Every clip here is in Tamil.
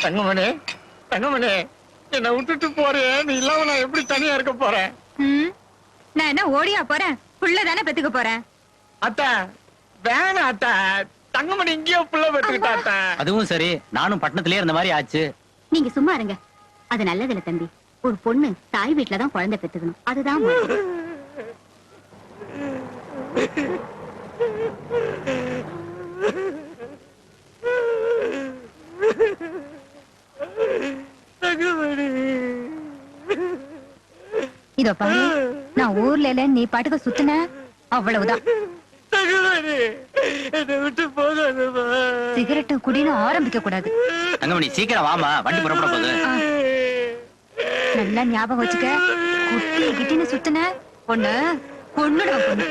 தங்கமணி தங்கமணி என்ன விட்டுட்டு போறேன். நீ இல்லாம நான் எப்படி தனியா இருக்க போறேன்? நான் என்ன ஓடியா போறேன்? புள்ளதானே பெத்துக்க போறேன். அத்தா வேணாம் அத்தா. தங்கமணி இங்கேயோ புள்ள பெத்துக்கிட்டா அத்தா. அதுவும் சரி, நானும் பட்டணத்திலே இருந்த மாதிரி ஆச்சு. நீங்க சும்மா இருங்க. அது நல்லதில்ல தம்பி. ஒரு பொண்ணு தாய் வீட்டுலதான் குழந்தை பெத்துக்கணும். அதுதான் முறை. இதோ பாரு, நான் ஊர்ல இல்ல, நீ பாட்டுக்கு சுத்தின அவ்வளவுதான். சிகரெட்டு குடின்னு ஆரம்பிக்க கூடாது. தங்கமணி சீக்கிரம் வாமா, வண்டி புறப்பட போகுது. நல்லா ஞாபகம் வச்சுக்க. குட்டி கிட்டின்னு சுத்தின பொண்ணு பொண்ணுடா பொண்ணு.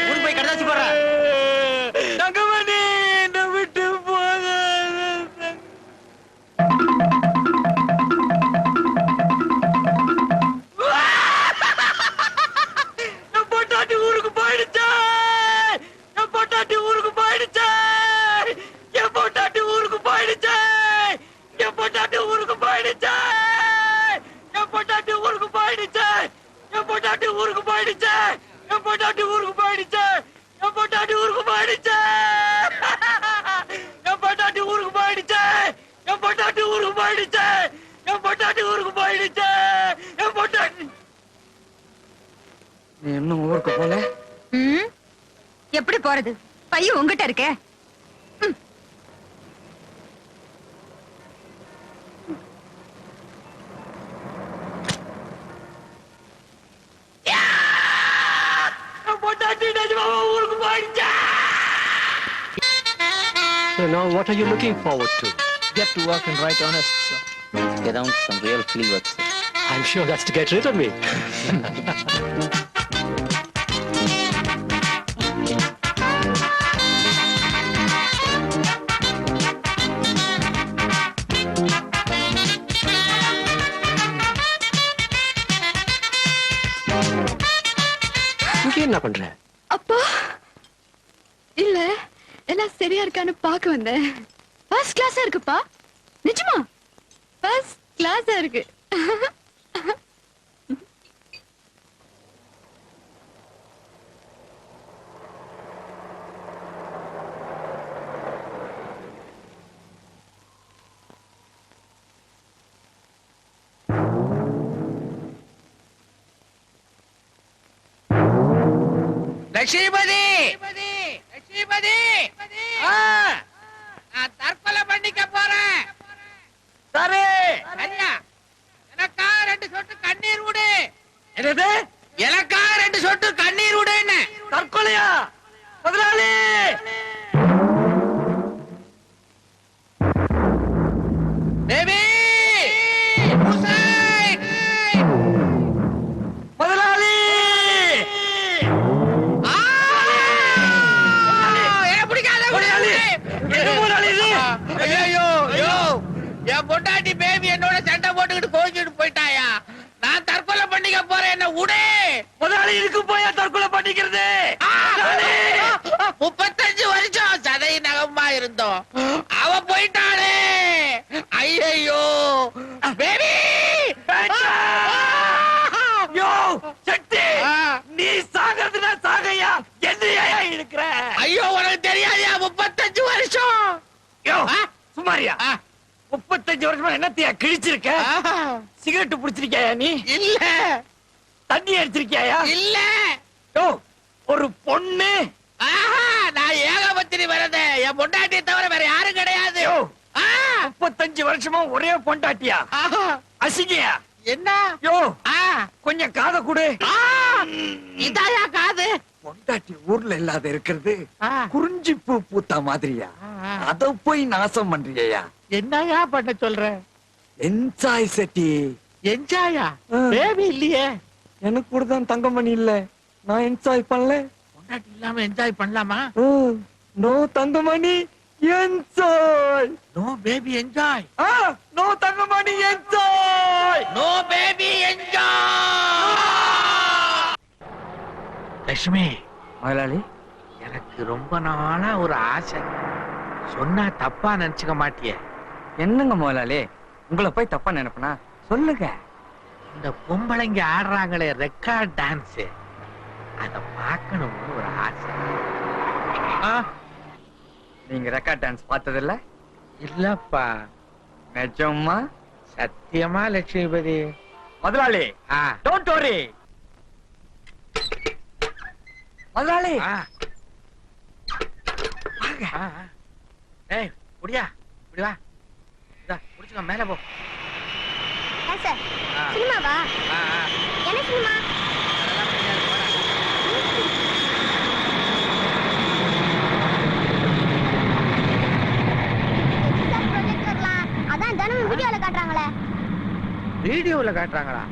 ஊருக்கு போய் கடதாச்சு போடுற. தங்கமணி என்ன விட்டு போக. என் பொட்டாட்டி ஊருக்கு போயிடுச்சா. என் பொட்டாட்டி ஊருக்கு போயிடுச்சா. என் பொட்டாட்டி ஊருக்கு போயிடுச்சா. என் பொட்டாட்டி ஊருக்கு போயிடுச்சா. என் பொட்டாட்டி ஊருக்கு போயிடுச்சா. என் பொட்டாட்டி ஊருக்கு போயிடுச்சா. என் பொட்டாட்டி ஊருக்கு போயிடுச்சா. என் பொட்டாட்டி ஊருக்கு போயிடுச்சா. என் பொட்டாட்டி ஊருக்கு போயிடுச்சா. என் பொட்டாட்டி ஊருக்கு போயிடுச்சா. என் பொட்டாட்டி ஊருக்கு போயிடுச்சா. என் பொட்டாட்டி. நீ இன்னும் ஊருக்கு போல? எப்படி போறது? பையன் உங்ககிட்ட இருக்கே. So now what are you looking forward to? Get to work and write honest, sir. Get down some real field work, sir. I'm sure that's to get rid of me. இங்க என்ன பண்ற? அப்பா இல்ல, எல்லாம் சரியா இருக்கான்னு பாக்க வந்தேன். ஃபர்ஸ்ட் கிளாஸா இருக்குப்பா. நிஜமா ஃபர்ஸ்ட் கிளாஸா இருக்கு. லட்சுமிபதி, லட்சுமிபதி, நான் தற்கொலை பண்ணிக்க போறேன். சரி சரியா? எனக்கா 2 சொட்டு கண்ணீர் விடு. என்னது? எனக்கா 2 சொட்டு கண்ணீர் விடுன்னு. தற்கொலையா? முதலாளி பேபி ஹுசைன், முதலாளி என்ன பிடிக்காத முதலாளி. என்ன முதலாளி இது? ஐயோ யோ, என் பொண்டாட்டி பேபி என்னோட சண்டை போட்டுக்கிட்டு கோச்சிட்டு போயிட்டாயா. நான் தற்கொலை பண்ணிக்க போறேன், என்ன விடு. முதலாளி இதுக்கு போய் தற்கொலை பண்ணிக்கிறது? 35 வருஷம் சதை நகமா இருந்தோம், அவ போயிட்டாளே. ஐயோ பேபி. யோ சக்தி, நீ சாகிறதுனா சாகையா, என்னையா இருக்கிற? ஐயோ உனக்கு தெரியாதியா? 35 வருஷம். யோ சுமாரியா, 35 வருஷமா என்னத்தையா கிழிச்சிருக்க? சிகரெட் புடிச்சிருக்கியா நீ? இல்ல. தண்ணி அடிச்சிருக்கியா? இல்ல. யோ ஒரு பொண்ணு. நான் ஏகபத்திரி வரத, என் பொண்டாட்டியை தவிர வேற யாரும் கிடையாது. 35 வருஷமா ஒரே பொண்டாட்டியா? அசிங்கயா? என்ன? யோ கொஞ்சம் காத கொடு. இதாயா காது? பொண்டாட்டி ஊர்ல இல்லாத இருக்கிறது குறிஞ்சி பூ பூத்த மாதிரியா? அத போய் நாசம் பண்றியா? என்னயா பண்ண சொல்ற? என்ஜாய் செட்டி. என்ஜாயா? பேபி இல்லையே. எனக்கு கூட தான் தங்கமணி இல்ல, நான் என்ஜாய் பண்ணல. பொண்டாட்டி இல்லாம என்ஜாய் பண்ணலாமா? No Thangamani enjoy. No baby enjoy. No Thangamani enjoy. No baby enjoy. Lakshmi, முதலாளி எனக்கு ரொம்ப நாளா ஒரு ஆசை. சொன்னா தப்பா நினைச்சுக்க மாட்டியே? என்னங்க முதலாளி, உங்களை போய் தப்பா நினைப்பனா? சொல்லுங்க. இந்த பொம்பளைங்க ஆடுறாங்களே ரெக்கார்ட் டான்ஸ், அத பார்க்கணும்னு ஒரு ஆசை. நீங்க ரெக்கார்ட் டான்ஸ் பார்த்ததில்ல? இல்லப்பா. நிஜமா? சத்தியமா லட்சுமிபதி? முதலாளி டோன்ட் வரி. முதலாளி ஏய் குடியா, இப்படி வா. குடிச்சுக்க, மேல போ. சார் சினிமாவா? என்ன சினிமா? அதான் தினமும் வீடியோல காட்டுறாங்களே. வீடியோல காட்டுறாங்களா?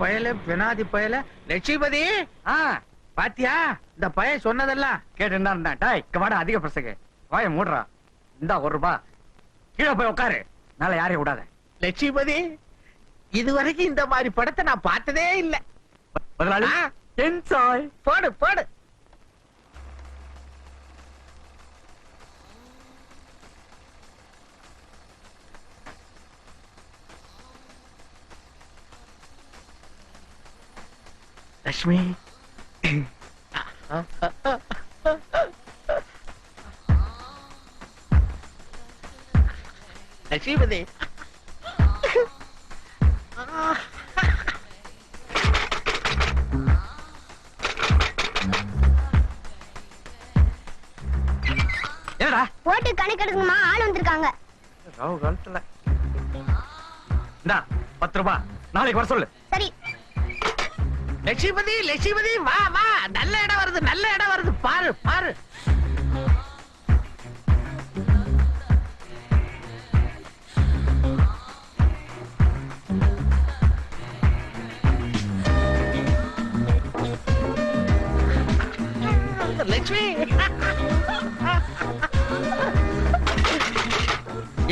பயல பெனாதி பயல. லட்சுமிபதி பாத்தியா இந்த பையன் சொன்னதெல்லாம்? கேட்டு இருந்தா டாய் கவாட அதிக பிரசங்க வாய மூடுறா. இந்தா ₹1 கீழே போய் உட்காரு. நாளை யாரையும் விடாத. லட்சுமிபதி, இதுவரைக்கும் இந்த மாதிரி படத்தை நான் பார்த்ததே இல்ல. முதலாளி என்ஜாய். போடு போடு. லட்சுமி, லட்சுமிபதி, என்னடா போட்டு கணக்கெடுக்குமா? ஆள் வந்திருக்காங்க. ராவ் காலத்துல. இந்தா ₹10 நாளைக்கு வர சொல்லு. சரி. லட்சுமிபதி, லட்சுமிபதி வா வா. நல்ல இடம் வருது, நல்ல இடம் வருது. பாரு பாரு. லட்சுமி,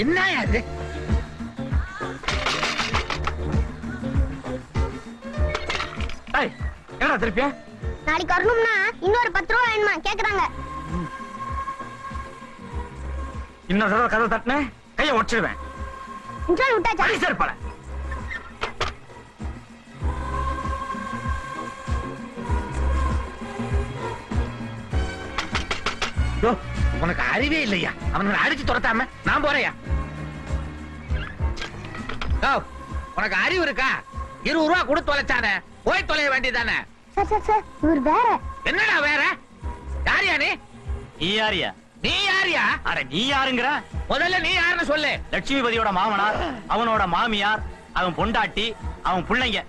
என்ன அது? என்னடா திருப்பியா? நாளைக்கு வரணும்னா இன்னொரு ₹10 வேணுமா கேக்குறாங்க. இன்னொரு தடவை கதவை தட்டின கையை உடைச்சிடுவேன். இன்ட்ரோல் விட்டாச்சா? சார் பல உனக்கு அறிவே இல்லையா? அவனை அடிச்சு துரத்தாம நான் போறையா? உனக்கு அறிவு இருக்கா? ₹20 கொடுத்து தொலைச்சானே, போய் தொலைய வேண்டியதானே. சார் சார் சார் இவர் வேற. என்னடா வேற? யாரியா நீ? நீ யாரியா? நீ யாரியா? அட நீ யாருங்கிற? முதல்ல நீ யாருன்னு சொல்லு. லட்சுமிபதியோட மாமனார், அவனோட மாமியார், அவன் பொண்டாட்டி, அவன் பிள்ளைங்க.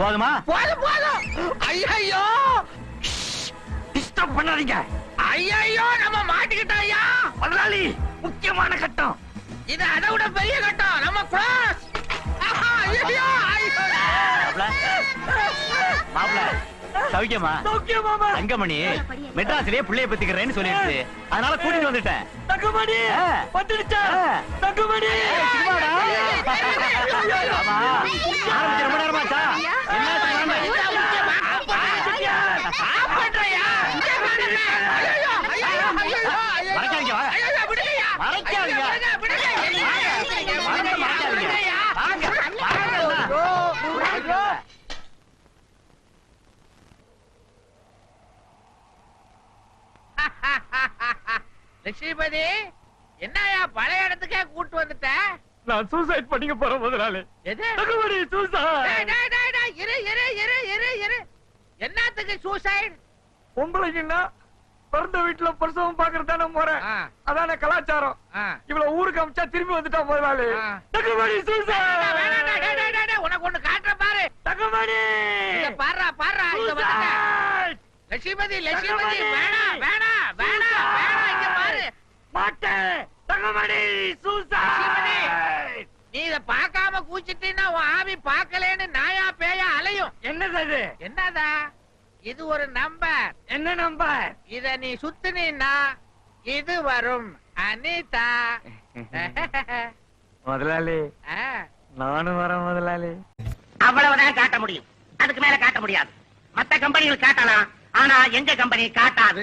போதுமா? போதும் போதும். ஐயோ டிஸ்டர்ப் பண்ணாதீங்க. ஐயோ நம்ம மாட்டிக்கிட்டாயா? முதலாளி முக்கியமான கட்டம் இது. அதை விட பெரிய கட்டம். நம்ம க்ளோஸ். ஐயோ மாப்ள சௌக்கியமா? சௌக்கியமாமா. தங்கமணி மெட்ராஸ்லயே பிள்ளைய பத்திக்கிறேன்னு சொல்லிடுச்சு. அதனால கூட்டிட்டு வந்துட்டேன். தங்கமணி வந்துடுச்சா? தங்கமணி ஆமா. ஆரம்பிச்சு ரொம்ப நேரமாச்சா? என்ன மறைக்காதீங்க. மறைக்காதீங்க. லட்சுமிபதி, என்னையா பழைய இடத்துக்கே கூட்டு வந்துட்ட? நான் சூசைட் பண்ணிக்க போறேன் முதலாளி. எது? தங்கமணி சூசைட். இரு இரு இரு இரு இரு. என்னத்துக்கு சூசைட்? பொம்பளைக்குன்னா பிறந்த வீட்டுல பிரசவம் பாக்குறதான முறை. அதான கலாச்சாரம். இவ்வளவு ஊருக்கு அமிச்சா திரும்பி வந்துட்டா முதலாளி. தங்கமணி சூசைட். உனக்கு ஒண்ணு காட்டுற பாரு. தங்கமணி பாடுறா பாடுறா. இங்க வந்துட்ட. லட்சுமிபதி, லட்சுமிபதி வேணாம் வேணாம் வேணாம் வேணாம். இங்க பாரு. மாட்டேன். தங்கமணி சூசைட். நீ இத பார்க்காம கூச்சிட்டீன்னா உன் ஆவி பார்க்கலேன்னு நாயா பேயா அலையும். என்னது? என்னதா? இது ஒரு நம்பர். என்ன நம்பர்? இத நீ சுத்துனீன்னா இது வரும். அனிதா. முதலாளி நானும் வரேன் முதலாளி. அவ்வளவுதான் காட்ட முடியும், அதுக்கு மேல காட்ட முடியாது. மத்த கம்பெனிகள் காட்டலாம், ஆனா எங்க கம்பெனி காட்டாது.